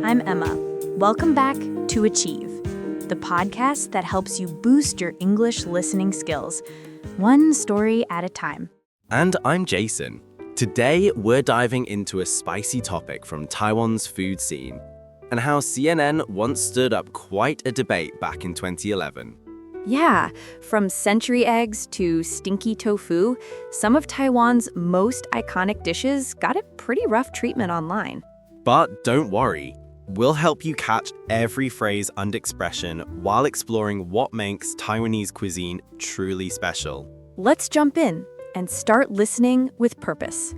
I'm Emma. Welcome back to Achieve, the podcast that helps you boost your English listening skills, one story at a time. And I'm Jason. Today, we're diving into a spicy topic from Taiwan's food scene and how CNN once stood up quite a debate back in 2011. Yeah, from century eggs to stinky tofu, some of Taiwan's most iconic dishes got a pretty rough treatment online. But don't worry, we'll help you catch every phrase and expression while exploring what makes Taiwanese cuisine truly special. Let's jump in and start listening with purpose.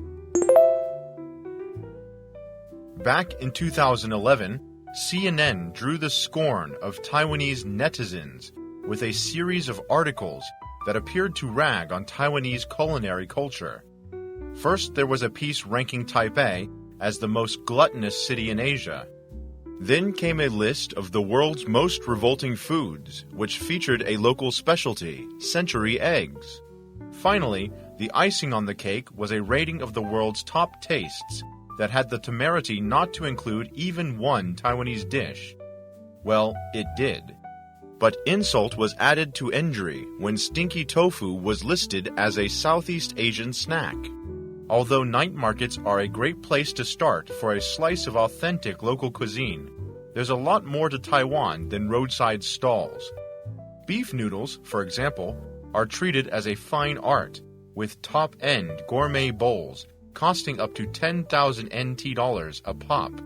Back in 2011, CNN drew the scorn of Taiwanese netizens with a series of articles that appeared to rag on Taiwanese culinary culture. First, there was a piece ranking Taipei as the most gluttonous city in Asia. Then came a list of the world's most revolting foods, which featured a local specialty, century eggs. Finally, the icing on the cake was a rating of the world's top tastes that had the temerity not to include even one Taiwanese dish. Well, it did. But insult was added to injury when stinky tofu was listed as a Southeast Asian snack. Although night markets are a great place to start for a slice of authentic local cuisine, there's a lot more to Taiwan than roadside stalls. Beef noodles, for example, are treated as a fine art, with top-end gourmet bowls costing up to 10,000 NT dollars a pop.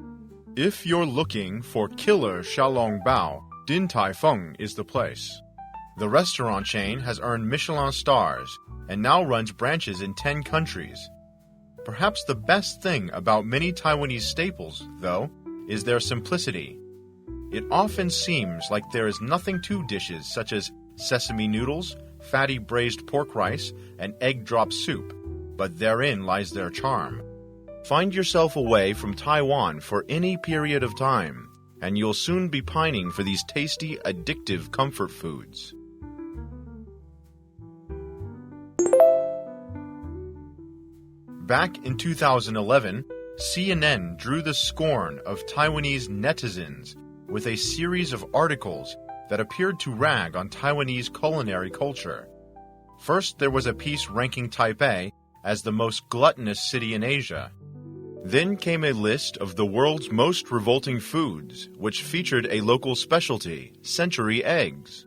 If you're looking for killer xiaolongbao, Din Tai Fung is the place. The restaurant chain has earned Michelin stars and now runs branches in 10 countries. Perhaps the best thing about many Taiwanese staples, though, is their simplicity. It often seems like there is nothing to dishes such as sesame noodles, fatty braised pork rice, and egg drop soup, but therein lies their charm. Find yourself away from Taiwan for any period of time, and you'll soon be pining for these tasty, addictive comfort foods. Back in 2011, CNN drew the scorn of Taiwanese netizens with a series of articles that appeared to rag on Taiwanese culinary culture. First, there was a piece ranking Taipei as the most gluttonous city in Asia. Then came a list of the world's most revolting foods, which featured a local specialty, century eggs.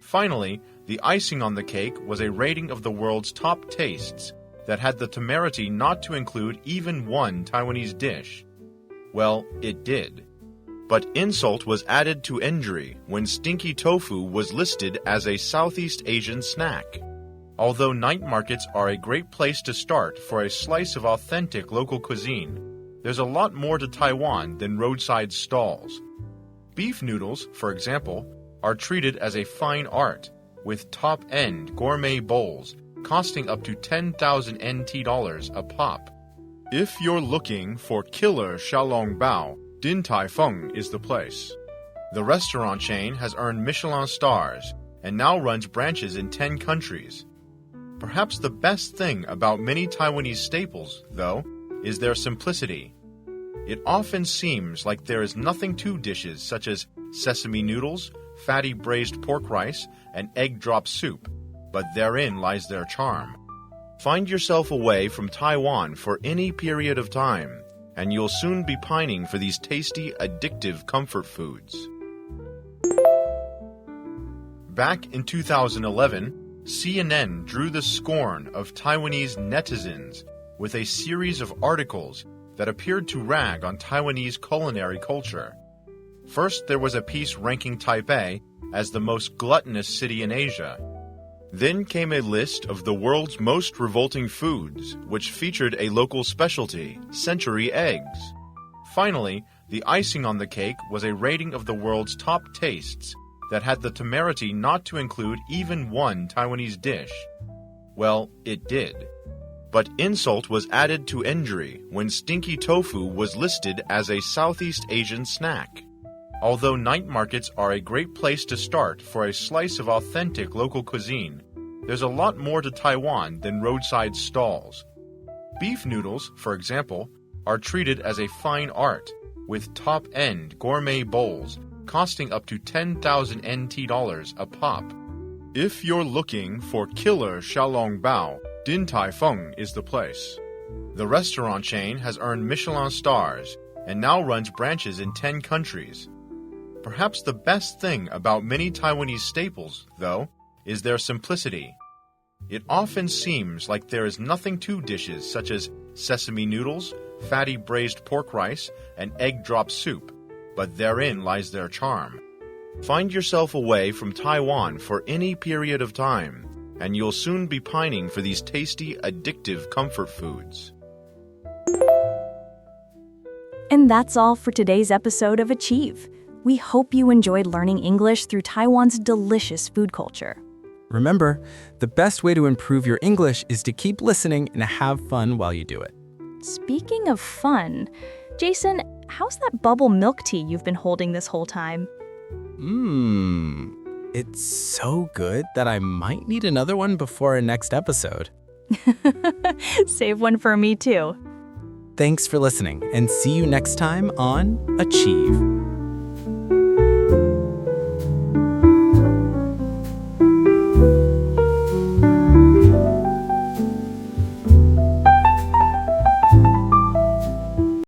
Finally, the icing on the cake was a rating of the world's top tastes that had the temerity not to include even one Taiwanese dish. Well, it did. But insult was added to injury when stinky tofu was listed as a Southeast Asian snack. Although night markets are a great place to start for a slice of authentic local cuisine, there's a lot more to Taiwan than roadside stalls. Beef noodles, for example, are treated as a fine art, with top-end gourmet bowls costing up to 10,000 NT dollars a pop. If you're looking for killer xiaolongbao, Din Tai Fung is the place. The restaurant chain has earned Michelin stars and now runs branches in 10 countries. Perhaps the best thing about many Taiwanese staples, though, is their simplicity. It often seems like there is nothing to dishes such as sesame noodles, fatty braised pork rice, and egg drop soup, but therein lies their charm. Find yourself away from Taiwan for any period of time, and you'll soon be pining for these tasty, addictive comfort foods. Back in 2011, CNN drew the scorn of Taiwanese netizens with a series of articles that appeared to rag on Taiwanese culinary culture. First, there was a piece ranking Taipei as the most gluttonous city in Asia. Then came a list of the world's most revolting foods, which featured a local specialty, century eggs. Finally, the icing on the cake was a rating of the world's top tastes that had the temerity not to include even one Taiwanese dish. Well, it did. But insult was added to injury when stinky tofu was listed as a Southeast Asian snack. Although night markets are a great place to start for a slice of authentic local cuisine, there's a lot more to Taiwan than roadside stalls. Beef noodles, for example, are treated as a fine art, with top-end gourmet bowls costing up to 10,000 NT dollars a pop. If you're looking for killer xiaolongbao, Din Tai Fung is the place. The restaurant chain has earned Michelin stars and now runs branches in 10 countries. Perhaps the best thing about many Taiwanese staples, though, is their simplicity. It often seems like there is nothing to dishes such as sesame noodles, fatty braised pork rice, and egg drop soup, but therein lies their charm. Find yourself away from Taiwan for any period of time, and you'll soon be pining for these tasty, addictive comfort foods. And that's all for today's episode of Achieve. We hope you enjoyed learning English through Taiwan's delicious food culture. Remember, the best way to improve your English is to keep listening and have fun while you do it. Speaking of fun, Jason, how's that bubble milk tea you've been holding this whole time? It's so good that I might need another one before our next episode. Save one for me too. Thanks for listening, and see you next time on Achieve.